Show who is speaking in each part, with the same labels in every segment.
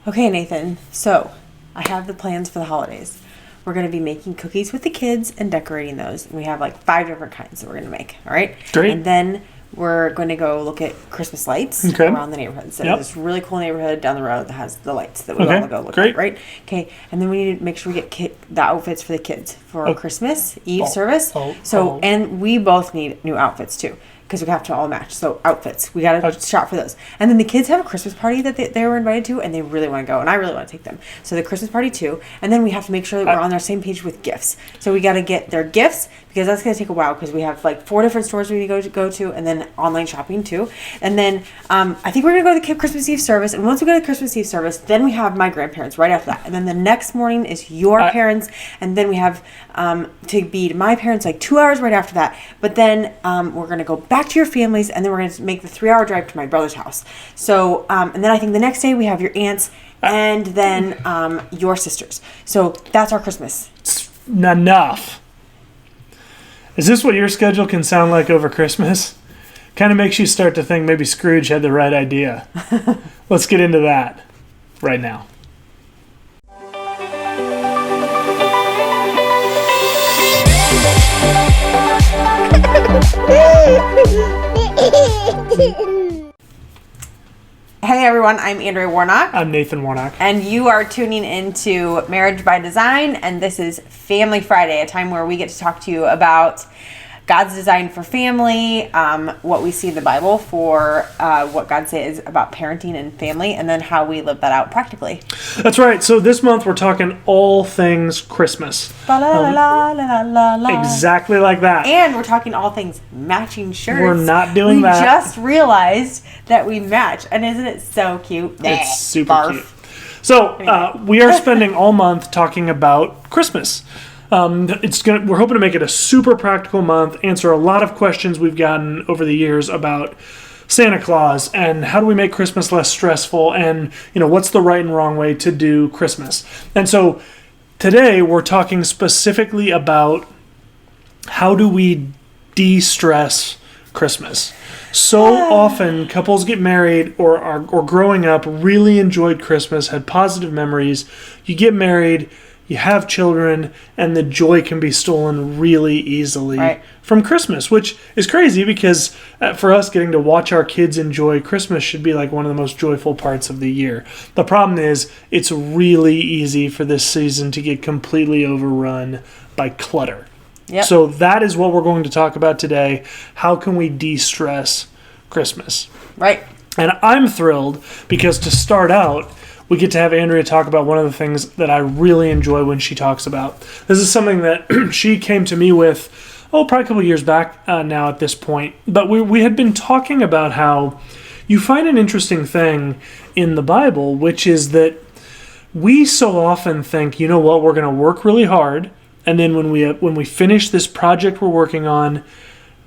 Speaker 1: Okay, Nathan. So, I have the plans for the holidays. We're going to be making cookies with the kids and decorating those. And we have like 5 different kinds that we're going to make. All right?
Speaker 2: Great.
Speaker 1: And then we're going to go look at Christmas lights around the neighborhood. So, this really cool neighborhood down the road that has the lights that we all go look at, right? Okay. And then we need to make sure we get the outfits for the kids for Christmas Eve service. And we both need new outfits too, because we have to all match. So outfits, we got to shop for those. And then the kids have a Christmas party that they were invited to, and they really want to go, and I really want to take them. So the Christmas party too, and then we have to make sure that we're on our same page with gifts. So we got to get their gifts, because that's going to take a while, because we have like 4 different stores we need to go to, and then online shopping too. And then I think we're going to go to the Christmas Eve service, and once we go to the Christmas Eve service, then we have my grandparents right after that. And then the next morning is your parents, and then we have to be my parents like 2 hours right after that. But then we're going to go back to your families, and then we're going to make the 3-hour drive to my brother's house. So, and then I think the next day we have your aunts, and then your sisters. So that's our Christmas.
Speaker 2: Enough. Is this what your schedule can sound like over Christmas? Kind of makes you start to think maybe Scrooge had the right idea. Let's get into that right now.
Speaker 1: Hey everyone, I'm Andrea Warnock.
Speaker 2: I'm Nathan Warnock.
Speaker 1: And you are tuning into Marriage by Design, and this is Family Friday, a time where we get to talk to you about God's design for family, what we see in the Bible for what God says about parenting and family, and then how we live that out practically.
Speaker 2: That's right. So this month we're talking all things Christmas. Exactly like that.
Speaker 1: And we're talking all things matching shirts.
Speaker 2: We're not doing that.
Speaker 1: We just realized that we match, and isn't it so cute?
Speaker 2: It's super cute. So we are spending all month talking about Christmas. We're hoping to make it a super practical month, answer a lot of questions we've gotten over the years about Santa Claus and how do we make Christmas less stressful, and what's the right and wrong way to do Christmas. And so today we're talking specifically about how do we de-stress Christmas. So often couples get married or growing up really enjoyed Christmas, had positive memories. You get married, you have children, and the joy can be stolen really easily from Christmas, which is crazy because for us, getting to watch our kids enjoy Christmas should be like one of the most joyful parts of the year. The problem is it's really easy for this season to get completely overrun by clutter.
Speaker 1: Yep.
Speaker 2: So that is what we're going to talk about today. How can we de-stress Christmas?
Speaker 1: Right.
Speaker 2: And I'm thrilled because to start out, we get to have Andrea talk about one of the things that I really enjoy when she talks about. This is something that she came to me with, probably a couple years back now at this point. But we had been talking about how you find an interesting thing in the Bible, which is that we so often think, we're going to work really hard, and then when we finish this project we're working on,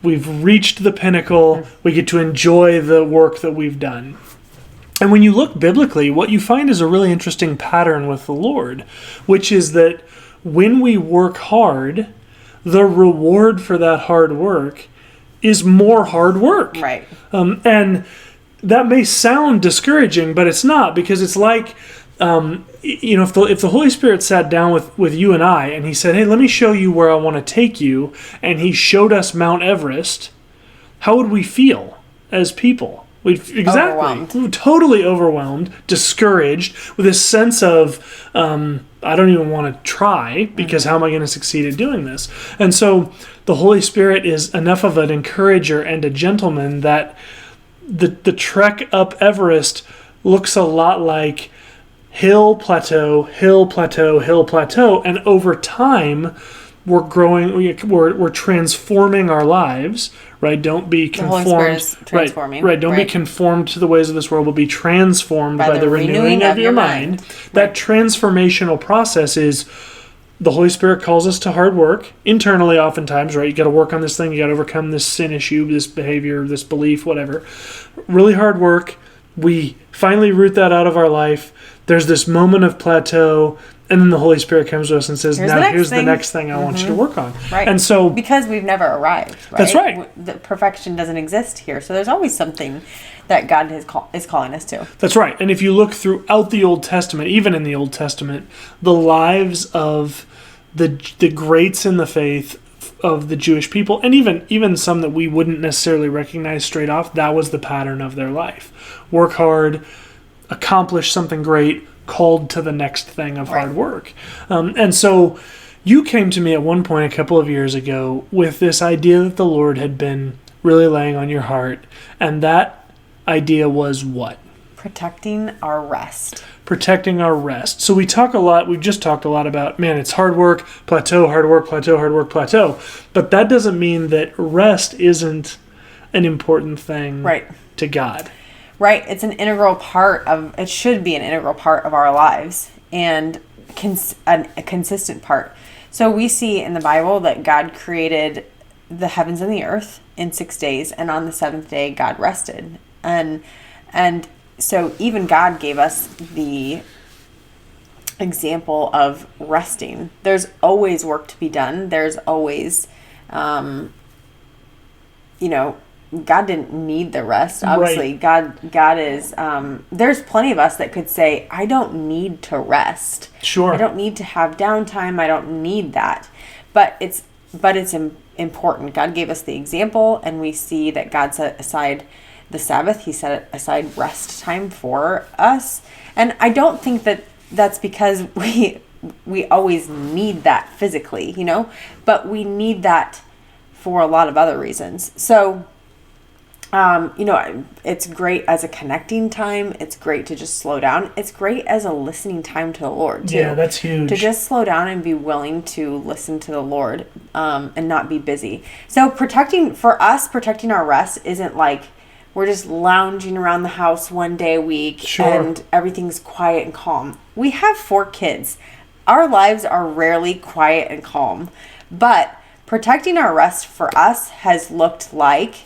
Speaker 2: we've reached the pinnacle, we get to enjoy the work that we've done. And when you look biblically, what you find is a really interesting pattern with the Lord, which is that when we work hard, the reward for that hard work is more hard work.
Speaker 1: Right.
Speaker 2: And that may sound discouraging, but it's not, because it's like, if the Holy Spirit sat down with you and I, and he said, hey, let me show you where I want to take you, and he showed us Mount Everest, how would we feel as people?
Speaker 1: Overwhelmed.
Speaker 2: We were totally overwhelmed, discouraged, with this sense of, I don't even want to try, because how am I going to succeed at doing this? And so the Holy Spirit is enough of an encourager and a gentleman that the trek up Everest looks a lot like hill, plateau, hill, plateau, hill, plateau, and over time we're growing, we're transforming our lives, right? Don't be conformed.
Speaker 1: The Holy Spirit is transforming.
Speaker 2: Right. Don't be conformed to the ways of this world, but be transformed by the renewing of your mind. That transformational process is the Holy Spirit calls us to hard work internally oftentimes, right? You got to work on this thing. You got to overcome this sin issue, this behavior, this belief, whatever. Really hard work. We finally root that out of our life. There's this moment of plateau, and then the Holy Spirit comes to us and says, here's the next thing I want you to work on.
Speaker 1: Right.
Speaker 2: And so,
Speaker 1: because we've never arrived, right?
Speaker 2: That's right.
Speaker 1: The perfection doesn't exist here. So there's always something that God is calling us to.
Speaker 2: That's right. And if you look throughout the Old Testament, even in the Old Testament, the lives of the greats in the faith of the Jewish people, and even some that we wouldn't necessarily recognize straight off, that was the pattern of their life. Work hard, accomplish something great, called to the next thing of hard work. And so you came to me at one point a couple of years ago with this idea that the Lord had been really laying on your heart. And that idea was what?
Speaker 1: Protecting our rest.
Speaker 2: Protecting our rest. So we've just talked a lot about, man, it's hard work, plateau, hard work, plateau, hard work, plateau. But that doesn't mean that rest isn't an important thing to God.
Speaker 1: Right. It's it should be an integral part of our lives, and a consistent part. So we see in the Bible that God created the heavens and the earth in 6 days, and on the seventh day God rested. And so even God gave us the example of resting. There's always work to be done. There's always, God didn't need the rest. Obviously, God is, there's plenty of us that could say, I don't need to rest.
Speaker 2: Sure.
Speaker 1: I don't need to have downtime. I don't need that. But it's important. God gave us the example, and we see that God set aside the Sabbath. He set aside rest time for us. And I don't think that that's because we always need that physically, but we need that for a lot of other reasons. So, it's great as a connecting time. It's great to just slow down. It's great as a listening time to the Lord, too.
Speaker 2: Yeah, that's huge.
Speaker 1: To just slow down and be willing to listen to the Lord, and not be busy. So protecting our rest isn't like we're just lounging around the house one day a week and everything's quiet and calm. We have 4 kids. Our lives are rarely quiet and calm, but protecting our rest for us has looked like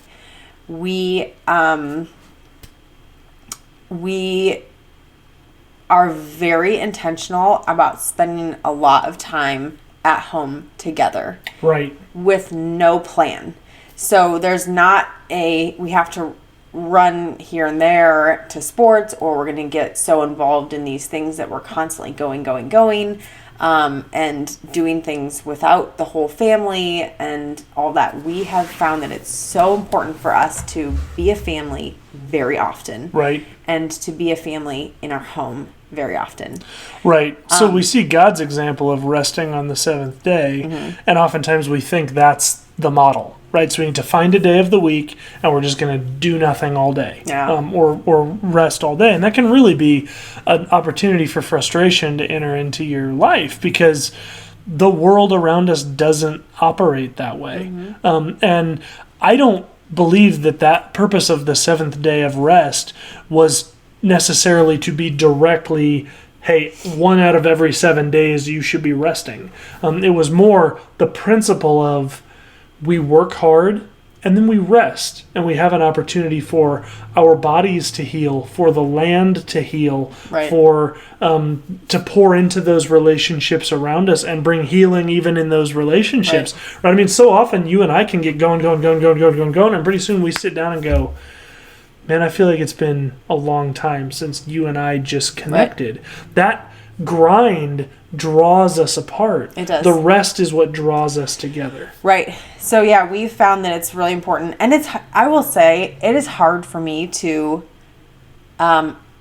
Speaker 1: we are very intentional about spending a lot of time at home together.
Speaker 2: Right.
Speaker 1: With no plan. So there's not we have to run here and there to sports, or we're going to get so involved in these things that we're constantly going, and doing things without the whole family and all that. We have found that it's so important for us to be a family very often.
Speaker 2: Right.
Speaker 1: And to be a family in our home very often.
Speaker 2: Right. So we see God's example of resting on the seventh day, and oftentimes we think that's the model, right? So we need to find a day of the week, and we're just going to do nothing all day, or rest all day. And that can really be an opportunity for frustration to enter into your life, because the world around us doesn't operate that way. And I don't believe that purpose of the seventh day of rest was necessarily to be directly, hey, 1 out of every 7 days you should be resting. It was more the principle of we work hard and then we rest, and we have an opportunity for our bodies to heal, for the land to heal, for to pour into those relationships around us and bring healing even in those relationships. Right? I mean, so often you and I can get going, and pretty soon we sit down and go, man, I feel like it's been a long time since you and I just connected. That grind draws us apart.
Speaker 1: It does.
Speaker 2: The rest is what draws us together. Right.
Speaker 1: So yeah, we've found that it's really important. And I will say, it is hard for me to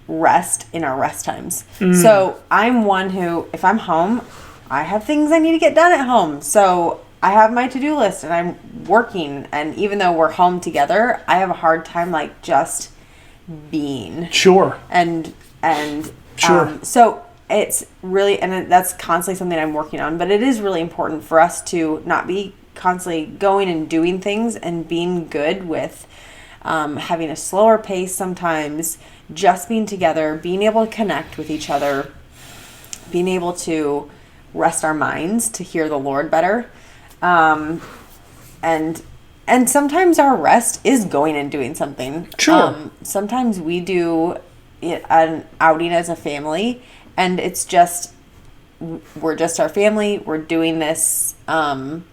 Speaker 1: rest in our rest times. So I'm one who, if I'm home, I have things I need to get done at home. So I have my to-do list and I'm working. And even though we're home together, I have a hard time just being.
Speaker 2: Sure.
Speaker 1: And
Speaker 2: sure.
Speaker 1: So it's really, and that's constantly something I'm working on, but it is really important for us to not be constantly going and doing things, and being good with having a slower pace sometimes, just being together, being able to connect with each other, being able to rest our minds to hear the Lord better. And And sometimes our rest is going and doing something.
Speaker 2: Sure.
Speaker 1: Sometimes we do an outing as a family, and it's just, we're just our family. We're doing this at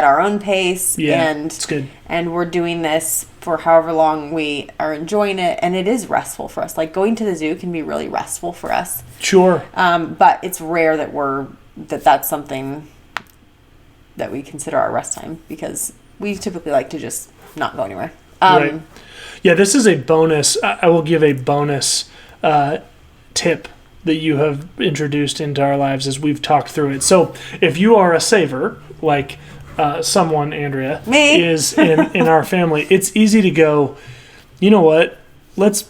Speaker 1: our own pace.
Speaker 2: Yeah,
Speaker 1: and
Speaker 2: it's good.
Speaker 1: And we're doing this for however long we are enjoying it, and it is restful for us. Like, going to the zoo can be really restful for us.
Speaker 2: Sure.
Speaker 1: But it's rare that that's something that we consider our rest time, because we typically like to just not go anywhere.
Speaker 2: Right. Yeah, this is a bonus. I will give a bonus tip that you have introduced into our lives as we've talked through it. So if you are a saver, like someone, Andrea,
Speaker 1: Me.
Speaker 2: is in our family, it's easy to go, you know what, let's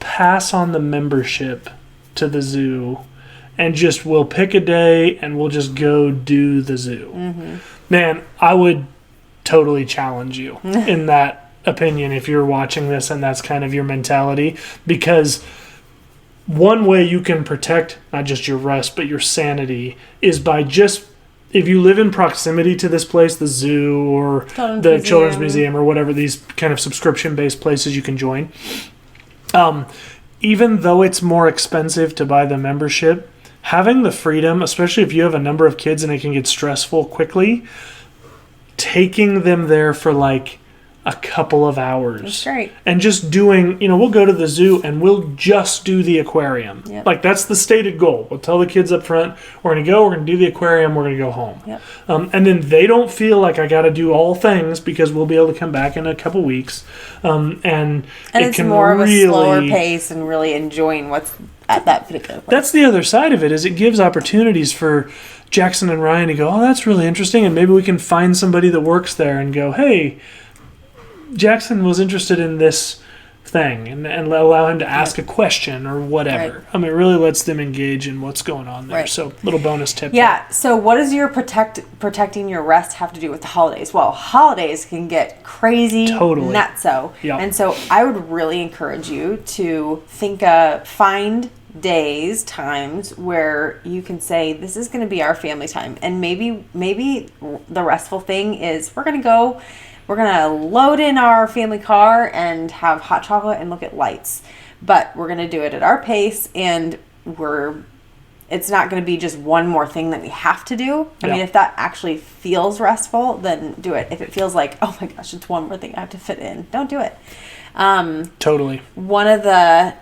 Speaker 2: pass on the membership to the zoo, and just we'll pick a day and we'll just go do the zoo. Mm-hmm. Man, I would totally challenge you in that opinion if you're watching this and that's kind of your mentality, because one way you can protect not just your rest but your sanity is by just, if you live in proximity to this place, the zoo or the Children's Museum or whatever, these kind of subscription-based places you can join, even though it's more expensive to buy the membership, having the freedom, especially if you have a number of kids and it can get stressful quickly, taking them there for like a couple of hours.
Speaker 1: That's great.
Speaker 2: And just doing, we'll go to the zoo and we'll just do the aquarium.
Speaker 1: Yep.
Speaker 2: Like, that's the stated goal. We'll tell the kids up front, we're going to do the aquarium, we're going to go home.
Speaker 1: Yep.
Speaker 2: And then they don't feel like I got to do all things, because we'll be able to come back in a couple weeks. And
Speaker 1: it's
Speaker 2: can
Speaker 1: more
Speaker 2: really,
Speaker 1: of a slower pace and really enjoying what's at that particular place.
Speaker 2: That's the other side of it, is it gives opportunities for Jackson and Ryan to go, oh, that's really interesting, and maybe we can find somebody that works there and go, hey, Jackson was interested in this thing, and allow him to ask a question or whatever. Right. It really lets them engage in what's going on there. Right. So, little bonus tip.
Speaker 1: Yeah. There. So, what does your protecting your rest have to do with the holidays? Well, holidays can get crazy, nutso.
Speaker 2: Yep.
Speaker 1: And so, I would really encourage you to find days, times where you can say, this is going to be our family time. And maybe the restful thing is we're going to load in our family car and have hot chocolate and look at lights. But we're going to do it at our pace, and it's not going to be just one more thing that we have to do. I mean, if that actually feels restful, then do it. If it feels like, oh my gosh, it's one more thing I have to fit in, don't do it.
Speaker 2: Totally.
Speaker 1: One of the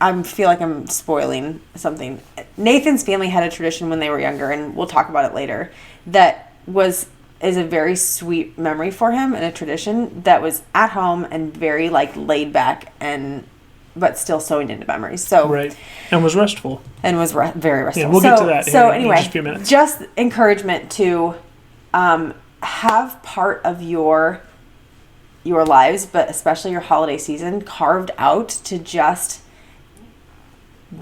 Speaker 1: I feel like I'm spoiling something. Nathan's family had a tradition when they were younger, and we'll talk about it later, that is a very sweet memory for him, and a tradition that was at home and very laid back, but still sewing into memories. So
Speaker 2: right, and was restful.
Speaker 1: And was very restful.
Speaker 2: Yeah, we'll get to that.
Speaker 1: So
Speaker 2: in just a few minutes.
Speaker 1: Just encouragement to have part of your lives, but especially your holiday season, carved out to just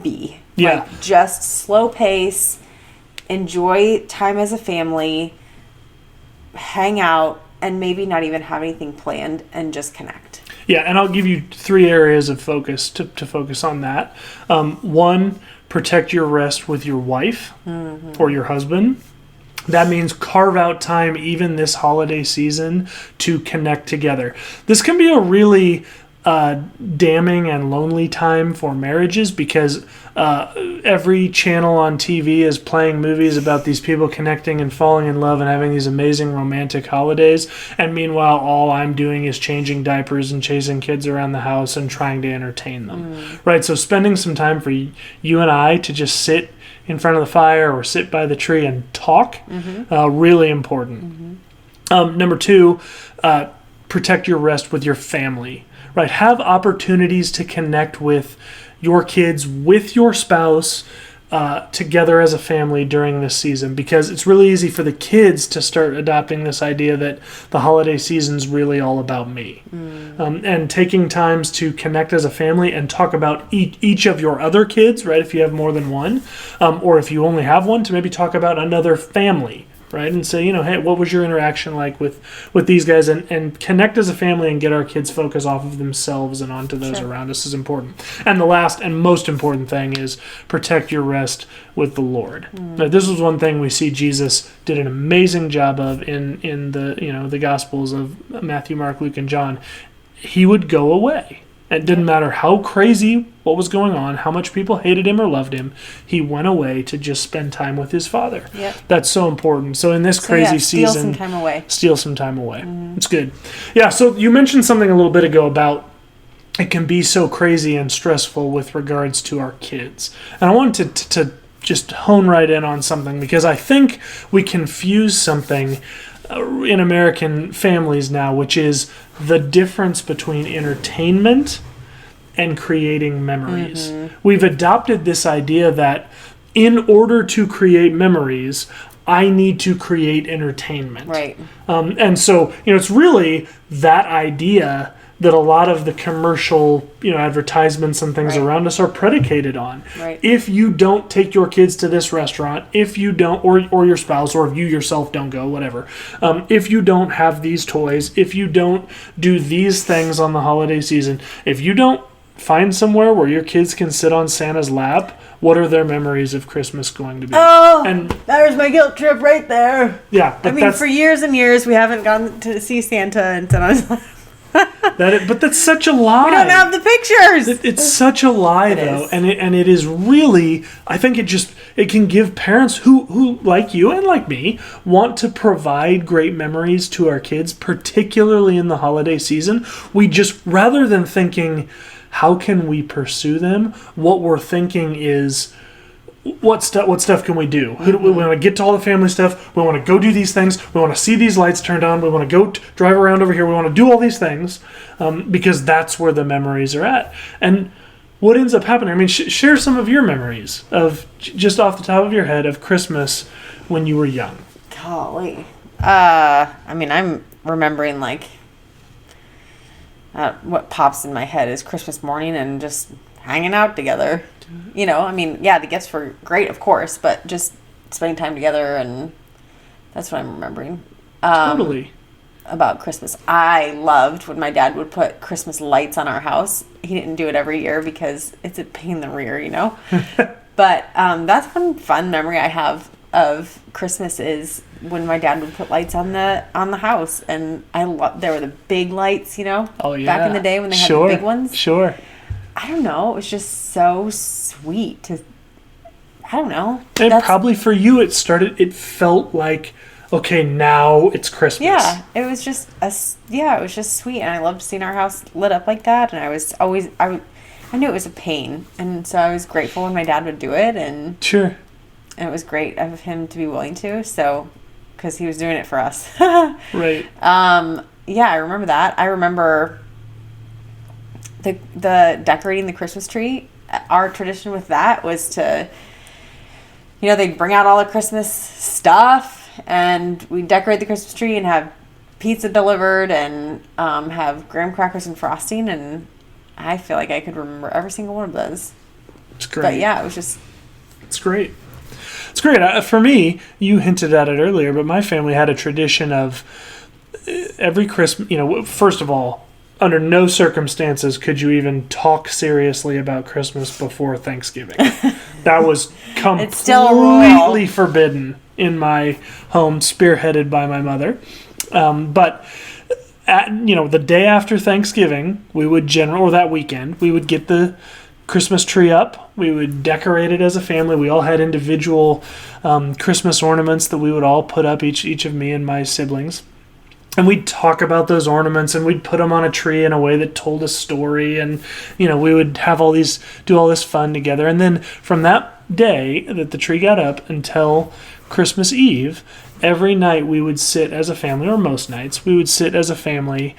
Speaker 1: be.
Speaker 2: Yeah.
Speaker 1: Just slow pace, enjoy time as a family, hang out, and maybe not even have anything planned, and just connect.
Speaker 2: Yeah, and I'll give you 3 areas of focus to focus on that. 1, protect your rest with your wife or your husband. That means carve out time, even this holiday season, to connect together. This can be a really damning and lonely time for marriages, because every channel on TV is playing movies about these people connecting and falling in love and having these amazing romantic holidays, and meanwhile all I'm doing is changing diapers and chasing kids around the house and trying to entertain them. Right? So spending some time for you and I to just sit in front of the fire or sit by the tree and talk, really important. Number 2, protect your rest with your family. Right, have opportunities to connect with your kids, with your spouse, together as a family during this season, because it's really easy for the kids to start adopting this idea that the holiday season's really all about me. And taking times to connect as a family and talk about each of your other kids, right, if you have more than one, or if you only have one, to maybe talk about another family right? And say, hey, what was your interaction like with these guys? And connect as a family and get our kids' focus off of themselves and onto those around us is important. And the last and most important thing is protect your rest with the Lord. Now, this was one thing we see Jesus did an amazing job of in the Gospels of Matthew, Mark, Luke, and John. He would go away. It didn't matter how crazy what was going on, how much people hated him or loved him. He went away to just spend time with his Father. Yep. That's so important. So in this crazy season,
Speaker 1: steal some time away.
Speaker 2: Steal some time away. It's good. Yeah, so you mentioned something a little bit ago about it can be so crazy and stressful with regards to our kids. And I wanted to just hone right in on something because I think we confuse something in American families now, which is the difference between entertainment and creating memories. We've adopted this idea that in order to create memories, I need to create entertainment.
Speaker 1: Right.
Speaker 2: And so, it's really that idea that a lot of the commercial, advertisements and things around us are predicated on.
Speaker 1: Right.
Speaker 2: If you don't take your kids to this restaurant, if you don't, or your spouse, or if you yourself don't go, whatever. If you don't have these toys, if you don't do these things on the holiday season, if you don't find somewhere where your kids can sit on Santa's lap, what are their memories of Christmas going to be?
Speaker 1: Oh, and there's my guilt trip right there.
Speaker 2: Yeah.
Speaker 1: But for years and years, we haven't gone to see Santa and sit on his lap.
Speaker 2: But that's such a lie.
Speaker 1: We don't have the pictures.
Speaker 2: It's such a lie, though, and it is really. I think it can give parents who like you and like me want to provide great memories to our kids, particularly in the holiday season. We just, rather than thinking, how can we pursue them? What we're thinking is, what stuff can we do? We want to get to all the family stuff. We want to go do these things. We want to see these lights turned on. We want to go drive around over here. We want to do all these things because that's where the memories are at. And what ends up happening, I mean, share some of your memories of, just off the top of your head, of Christmas when you were young.
Speaker 1: Golly. I'm remembering, what pops in my head is Christmas morning and just hanging out together. The gifts were great, of course, but just spending time together, and that's what I'm remembering.
Speaker 2: Totally.
Speaker 1: About Christmas. I loved when my dad would put Christmas lights on our house. He didn't do it every year because it's a pain in the rear, But that's one fun memory I have of Christmas is when my dad would put lights on the house, and there were the big lights,
Speaker 2: Oh yeah.
Speaker 1: back in the day when they had the big ones.
Speaker 2: Sure.
Speaker 1: I don't know. It was just so sweet I don't know.
Speaker 2: And probably for you, it felt like, okay, now it's Christmas.
Speaker 1: Yeah, it was just it was just sweet, and I loved seeing our house lit up like that. And I knew it was a pain, and so I was grateful when my dad would do it, and
Speaker 2: sure,
Speaker 1: and it was great of him to be willing to. So, because he was doing it for us,
Speaker 2: right?
Speaker 1: Yeah, I remember that. I remember the decorating the Christmas tree. Our tradition with that was to, they'd bring out all the Christmas stuff, and we'd decorate the Christmas tree and have pizza delivered and have graham crackers and frosting, and I feel like I could remember every single one of those.
Speaker 2: It's great.
Speaker 1: But yeah, it was just...
Speaker 2: It's great. It's great. For me, you hinted at it earlier, but my family had a tradition of every Christmas, first of all, under no circumstances could you even talk seriously about Christmas before Thanksgiving. That was completely forbidden in my home, spearheaded by my mother. But the day after Thanksgiving, we would or that weekend, we would get the Christmas tree up. We would decorate it as a family. We all had individual Christmas ornaments that we would all put up, each of me and my siblings. And we'd talk about those ornaments, and we'd put them on a tree in a way that told a story, and we would have do all this fun together. And then from that day that the tree got up until Christmas Eve, every night we would sit as a family, or most nights we would sit as a family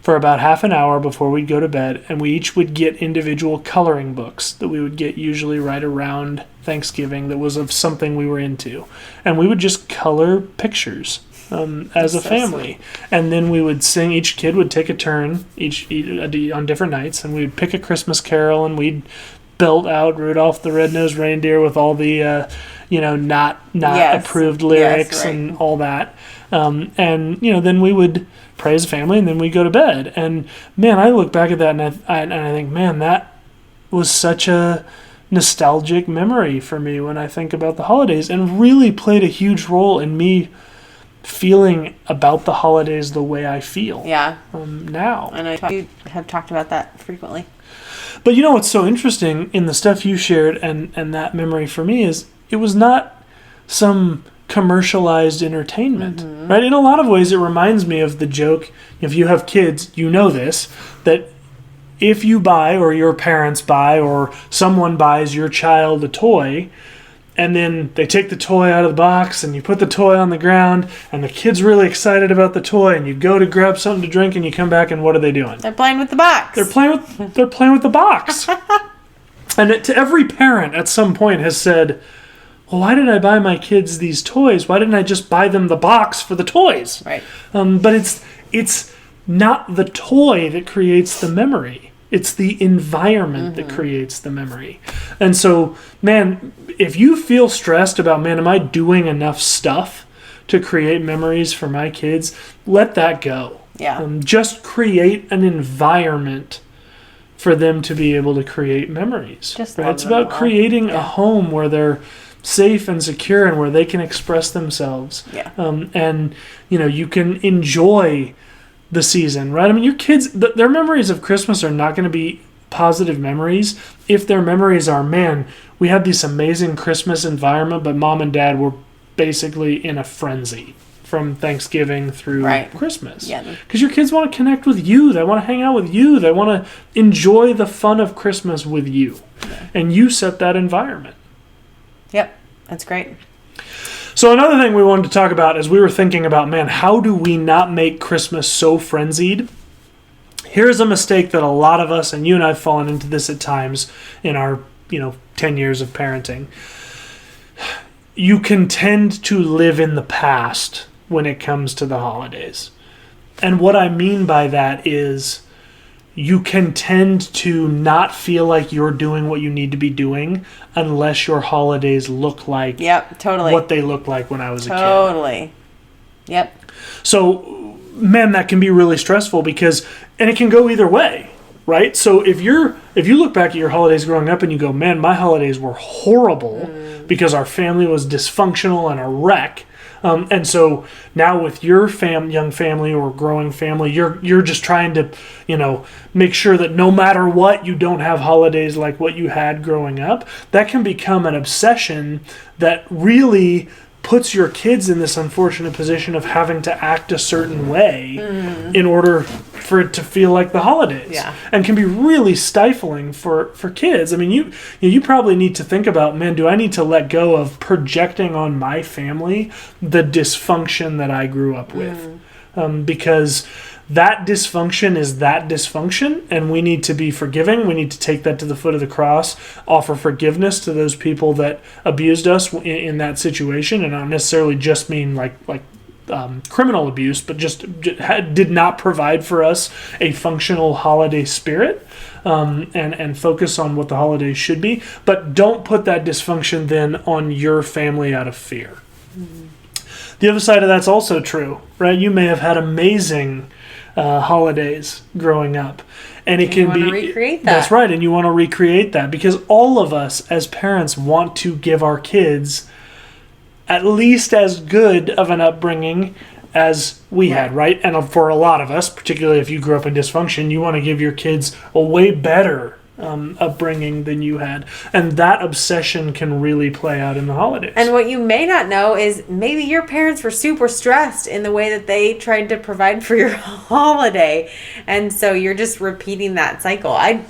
Speaker 2: for about half an hour before we'd go to bed, and we each would get individual coloring books that we would get usually right around Thanksgiving that was of something we were into, and we would just color pictures as a family. Sweet. And then we would sing. Each kid would take a turn each on different nights, and we'd pick a Christmas carol, and we'd belt out Rudolph the Red-Nosed Reindeer with all the, not approved lyrics and all that. And, then we would pray as a family and then we go to bed. And, man, I look back at that and I think, man, that was such a nostalgic memory for me when I think about the holidays, and really played a huge role in me feeling about the holidays the way I feel now.
Speaker 1: And I have talked about that frequently.
Speaker 2: But what's so interesting in the stuff you shared and that memory for me is it was not some commercialized entertainment, right? In a lot of ways, it reminds me of the joke, if you have kids, this, that if you buy or your parents buy or someone buys your child a toy, and then they take the toy out of the box and you put the toy on the ground and the kid's really excited about the toy and you go to grab something to drink and you come back and what are they doing?
Speaker 1: They're playing with the box.
Speaker 2: They're playing with the box. And to every parent at some point has said, well, why did I buy my kids these toys? Why didn't I just buy them the box for the toys?
Speaker 1: Right.
Speaker 2: But it's not the toy that creates the memory. It's the environment that creates the memory. And so, man, if you feel stressed about, man, am I doing enough stuff to create memories for my kids? Let that go.
Speaker 1: Yeah.
Speaker 2: Just create an environment for them to be able to create memories. Right? It's about creating a home where they're safe and secure and where they can express themselves.
Speaker 1: Yeah.
Speaker 2: And, you can enjoy the season, right? I mean, your kids, their memories of Christmas are not going to be positive memories if their memories are, man, we had this amazing Christmas environment, but mom and dad were basically in a frenzy from Thanksgiving through Christmas. Yeah. Because your kids want to connect with you. They want to hang out with you. They want to enjoy the fun of Christmas with you. Yeah. And you set that environment.
Speaker 1: Yep. That's great.
Speaker 2: So another thing we wanted to talk about as we were thinking about, man, how do we not make Christmas so frenzied? Here's a mistake that a lot of us, and you and I have fallen into this at times in our, 10 years of parenting. You can tend to live in the past when it comes to the holidays. And what I mean by that is you can tend to not feel like you're doing what you need to be doing unless your holidays look like what they looked like when I was a kid.
Speaker 1: Totally. Yep.
Speaker 2: So, man, that can be really stressful and it can go either way, right? So if you look back at your holidays growing up and you go, man, my holidays were horrible because our family was dysfunctional and a wreck. And so now with your young family or growing family, you're just trying to, make sure that no matter what, you don't have holidays like what you had growing up. That can become an obsession that really puts your kids in this unfortunate position of having to act a certain way in order for it to feel like the holidays.
Speaker 1: Yeah.
Speaker 2: And can be really stifling for kids. I mean, you probably need to think about, man, do I need to let go of projecting on my family the dysfunction that I grew up with? Because that dysfunction is that dysfunction, and we need to be forgiving. We need to take that to the foot of the cross, offer forgiveness to those people that abused us in that situation, and not necessarily just mean like criminal abuse, but just did not provide for us a functional holiday spirit, and focus on what the holidays should be. But don't put that dysfunction then on your family out of fear. The other side of that's also true, right? You may have had amazing holidays growing up, and it can be recreate that. That's right, and you want to recreate that because all of us as parents want to give our kids at least as good of an upbringing as we had, right? And for a lot of us, particularly if you grew up in dysfunction, you want to give your kids a way better upbringing than you had. And that obsession can really play out in the holidays.
Speaker 1: And what you may not know is maybe your parents were super stressed in the way that they tried to provide for your holiday. And so you're just repeating that cycle. I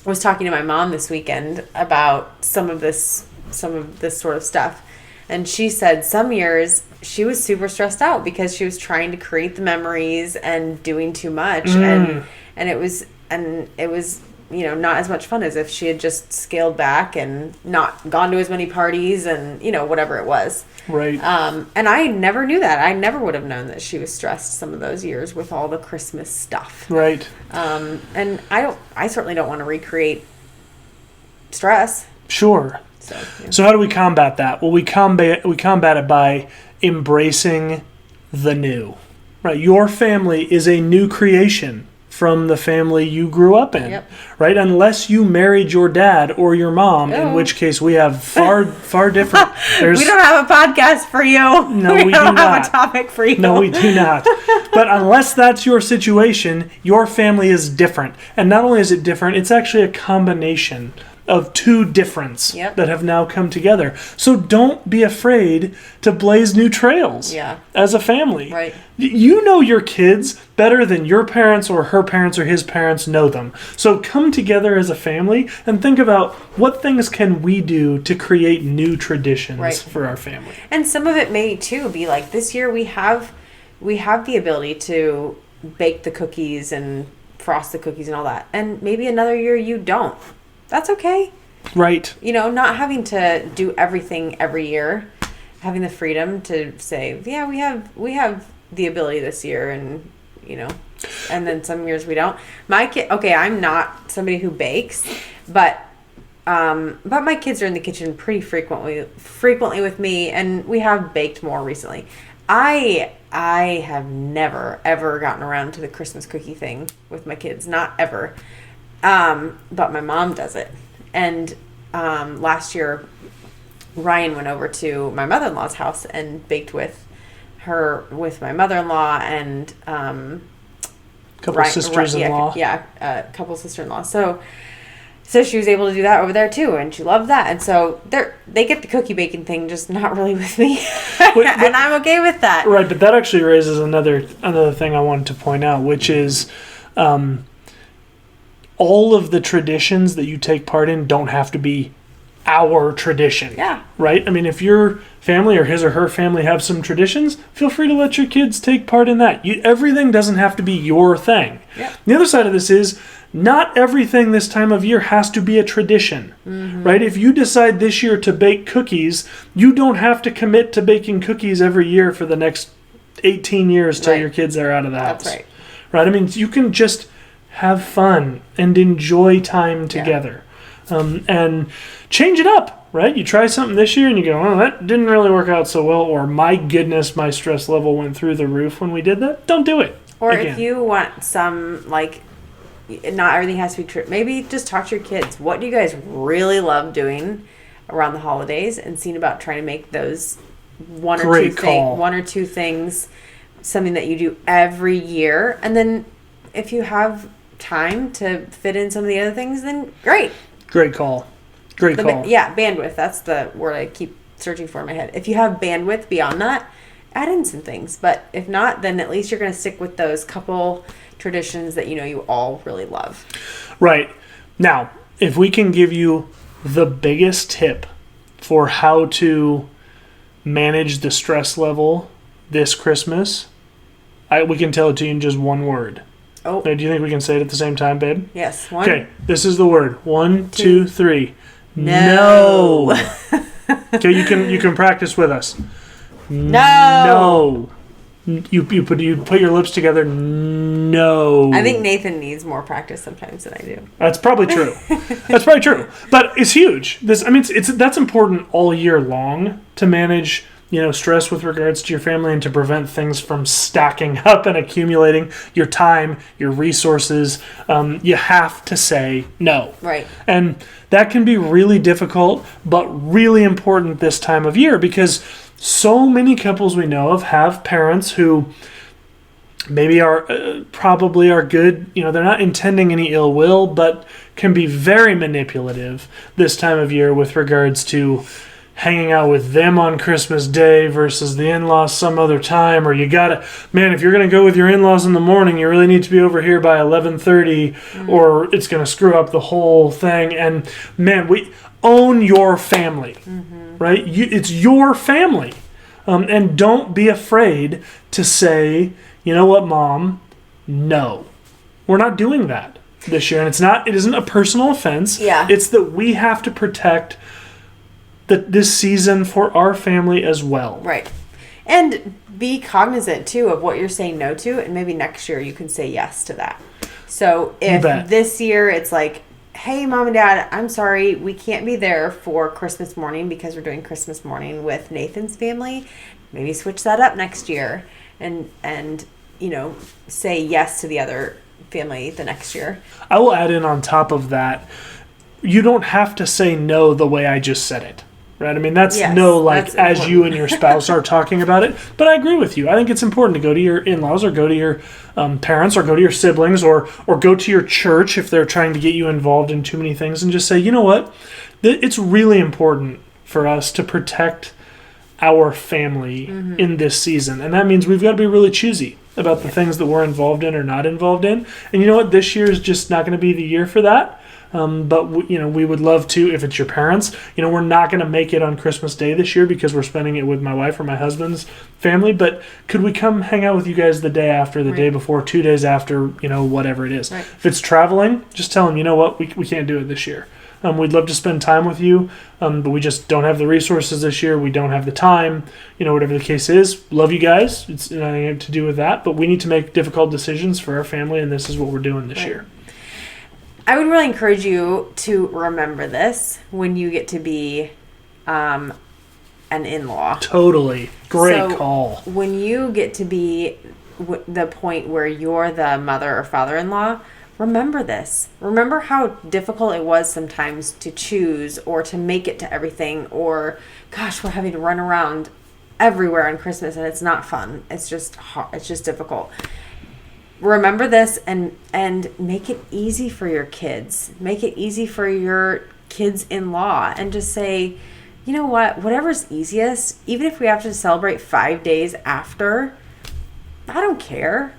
Speaker 1: was talking to my mom this weekend about some of this sort of stuff. And she said some years she was super stressed out because she was trying to create the memories and doing too much. And it was not as much fun as if she had just scaled back and not gone to as many parties and, whatever it was.
Speaker 2: Right.
Speaker 1: And I never knew that. I never would have known that she was stressed some of those years with all the Christmas stuff.
Speaker 2: Right.
Speaker 1: And I certainly don't want to recreate stress.
Speaker 2: Sure. So how do we combat that? Well, we combat it by embracing the new. Right. Your family is a new creation from the family you grew up in. Yep. Right? Unless you married your dad or your mom, in which case we have far different.
Speaker 1: We don't have a podcast for you.
Speaker 2: No, we
Speaker 1: don't
Speaker 2: do
Speaker 1: have
Speaker 2: not.
Speaker 1: a topic for you.
Speaker 2: No, we do not. But unless that's your situation, your family is different. And not only is it different, it's actually a combination of two differents that have now come together. So don't be afraid to blaze new trails as a family.
Speaker 1: Right.
Speaker 2: You know your kids better than your parents or her parents or his parents know them. So come together as a family and think about what things can we do to create new traditions for our family.
Speaker 1: And some of it may too be like this year we have the ability to bake the cookies and frost the cookies and all that. And maybe another year you don't. That's okay.
Speaker 2: Right.
Speaker 1: Not having to do everything every year, having the freedom to say, yeah, we have the ability this year, and and then some years we don't. My kid, okay, I'm not somebody who bakes, but my kids are in the kitchen pretty frequently with me, and we have baked more recently. I have never ever gotten around to the Christmas cookie thing with my kids, not ever. But my mom does it. And last year, Ryan went over to my mother-in-law's house and baked with my mother-in-law and
Speaker 2: couple sisters-in-law.
Speaker 1: A couple sister-in-law. So she was able to do that over there too, and she loved that. And so they get the cookie baking thing, just not really with me, and I'm okay with that.
Speaker 2: Right, but that actually raises another thing I wanted to point out, which is. All of the traditions that you take part in don't have to be our tradition.
Speaker 1: Yeah.
Speaker 2: Right? I mean, if your family or his or her family have some traditions, feel free to let your kids take part in that. Everything doesn't have to be your thing.
Speaker 1: Yeah.
Speaker 2: The other side of this is not everything this time of year has to be a tradition. Mm-hmm. Right? If you decide this year to bake cookies, you don't have to commit to baking cookies every year for the next 18 years till your kids are out of the house.
Speaker 1: That's right.
Speaker 2: Right? I mean, you can just have fun and enjoy time together, and change it up, right? You try something this year and you go, oh, that didn't really work out so well, or my goodness, my stress level went through the roof when we did that. Don't do it.
Speaker 1: Or again. If you want some, not everything has to be true. Maybe just talk to your kids. What do you guys really love doing around the holidays, and seeing about trying to make those one or two things something that you do every year. And then if you have time to fit in some of the other things, then great.
Speaker 2: Great call.
Speaker 1: Bandwidth. That's the word I keep searching for in my head. If you have bandwidth beyond that, add in some things. But if not, then at least you're going to stick with those couple traditions that you all really love.
Speaker 2: Right. Now, if we can give you the biggest tip for how to manage the stress level this Christmas, we can tell it to you in just one word.
Speaker 1: Oh.
Speaker 2: Do you think we can say it at the same time, babe?
Speaker 1: Yes.
Speaker 2: Okay, this is the word. 1, 2, 3. No. Okay, you can practice with us.
Speaker 1: No.
Speaker 2: You put your lips together. No.
Speaker 1: I think Nathan needs more practice sometimes than I do.
Speaker 2: That's probably true. But it's huge. That's important all year long to manage stress with regards to your family and to prevent things from stacking up and accumulating your time, your resources. You have to say no.
Speaker 1: Right.
Speaker 2: And that can be really difficult, but really important this time of year, because so many couples we know of have parents who maybe probably are good. They're not intending any ill will, but can be very manipulative this time of year with regards to hanging out with them on Christmas Day versus the in-laws some other time, or if you're going to go with your in-laws in the morning, you really need to be over here by 11:30, or it's going to screw up the whole thing. And we own your family, right? It's your family. And don't be afraid to say, you know what, Mom, no, we're not doing that. this year. And it isn't a personal offense.
Speaker 1: Yeah.
Speaker 2: It's that we have to protect this season for our family as well.
Speaker 1: Right. And be cognizant, too, of what you're saying no to, and maybe next year you can say yes to that. So if this year it's like, hey, Mom and Dad, I'm sorry, we can't be there for Christmas morning because we're doing Christmas morning with Nathan's family, maybe switch that up next year and say yes to the other family the next year.
Speaker 2: I will add in on top of that, you don't have to say no the way I just said it. Right? I mean, that's as you and your spouse are talking about it. But I agree with you. I think it's important to go to your in-laws or go to your parents or go to your siblings or go to your church if they're trying to get you involved in too many things and just say, you know what? It's really important for us to protect our family in this season. And that means we've got to be really choosy about the things that we're involved in or not involved in. And you know what? This year is just not going to be the year for that. But we would love to, if it's your parents, we're not going to make it on Christmas Day this year because we're spending it with my wife or my husband's family. But could we come hang out with you guys the day after, the day before, 2 days after, whatever it is. Right. If it's traveling, just tell them, you know what, we can't do it this year. We'd love to spend time with you, but we just don't have the resources this year. We don't have the time, whatever the case is. Love you guys. It's nothing to do with that, but we need to make difficult decisions for our family, and this is what we're doing this year.
Speaker 1: I would really encourage you to remember this when you get to be an in-law.
Speaker 2: Totally. Great call.
Speaker 1: When you get to be the point where you're the mother or father-in-law, remember this. Remember how difficult it was sometimes to choose or to make it to everything, or, gosh, we're having to run around everywhere on Christmas and it's not fun. It's just hard. It's just difficult. Remember this and make it easy for your kids. Make it easy for your kids-in-law and just say, you know what, whatever's easiest, even if we have to celebrate 5 days after, I don't care.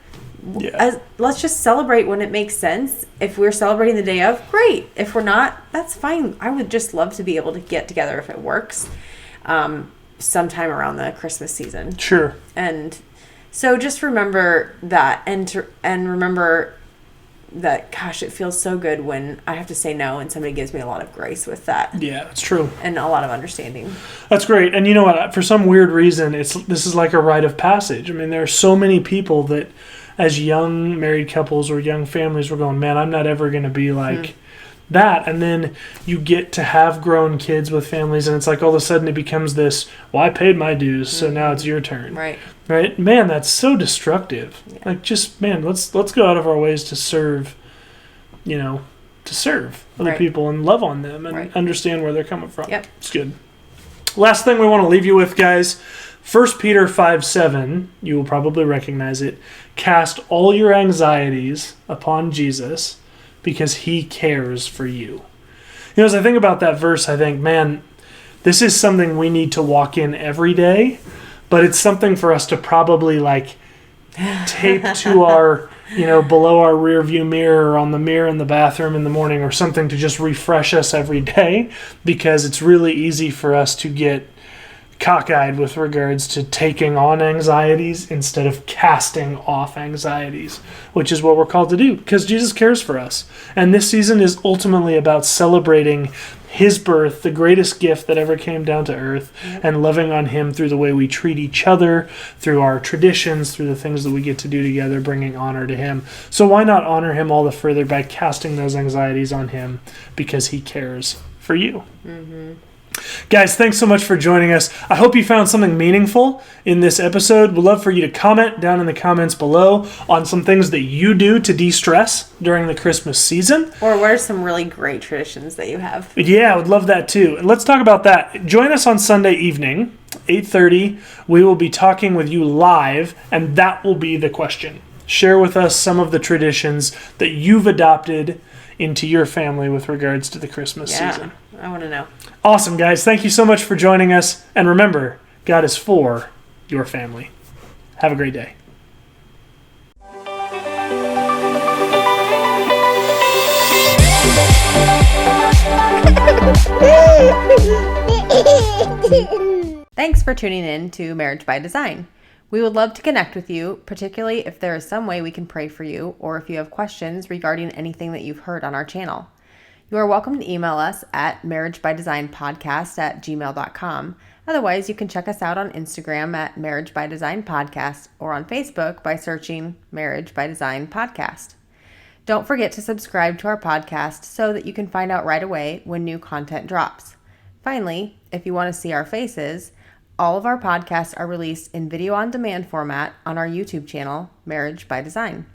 Speaker 1: Yeah. Let's just celebrate when it makes sense. If we're celebrating the day of, great. If we're not, that's fine. I would just love to be able to get together if it works sometime around the Christmas season.
Speaker 2: Sure.
Speaker 1: And so just remember that and remember that, gosh, it feels so good when I have to say no and somebody gives me a lot of grace with that.
Speaker 2: Yeah, that's true.
Speaker 1: And a lot of understanding.
Speaker 2: That's great. And you know what? For some weird reason, this is like a rite of passage. I mean, there are so many people that as young married couples or young families were going, man, I'm not ever going to be like that. And then you get to have grown kids with families and it's like all of a sudden it becomes this, well, I paid my dues, so now it's your turn. Right? Man, that's so destructive. Yeah. Like, just, man, let's go out of our ways to serve, to serve other people and love on them and understand where they're coming from.
Speaker 1: Yep.
Speaker 2: It's good. Last thing we want to leave you with, guys, 1 Peter 5:7, you will probably recognize it. Cast all your anxieties upon Jesus because he cares for you. As I think about that verse, I think, man, this is something we need to walk in every day, but it's something for us to probably tape to our, below our rear view mirror or on the mirror in the bathroom in the morning or something to just refresh us every day, because it's really easy for us to get cockeyed with regards to taking on anxieties instead of casting off anxieties, which is what we're called to do because Jesus cares for us. And this season is ultimately about celebrating his birth, the greatest gift that ever came down to earth, and loving on him through the way we treat each other, through our traditions, through the things that we get to do together, bringing honor to him. So why not honor him all the further by casting those anxieties on him because he cares for you. Guys, thanks so much for joining us. I hope you found something meaningful in this episode. We'd love for you to comment down in the comments below on some things that you do to de-stress during the Christmas season.
Speaker 1: Or what are some really great traditions that you have?
Speaker 2: Yeah, I would love that too. And let's talk about that. Join us on Sunday evening, 8:30. We will be talking with you live, and that will be the question. Share with us some of the traditions that you've adopted into your family with regards to the Christmas season.
Speaker 1: I want to know.
Speaker 2: Awesome, guys. Thank you so much for joining us. And remember, God is for your family. Have a great day.
Speaker 1: Thanks for tuning in to Marriage by Design. We would love to connect with you, particularly if there is some way we can pray for you or if you have questions regarding anything that you've heard on our channel. You are welcome to email us at marriagebydesignpodcast@gmail.com. Otherwise, you can check us out on Instagram at Marriage by Design Podcast or on Facebook by searching Marriage by Design Podcast. Don't forget to subscribe to our podcast so that you can find out right away when new content drops. Finally, if you want to see our faces, all of our podcasts are released in video on demand format on our YouTube channel, Marriage by Design.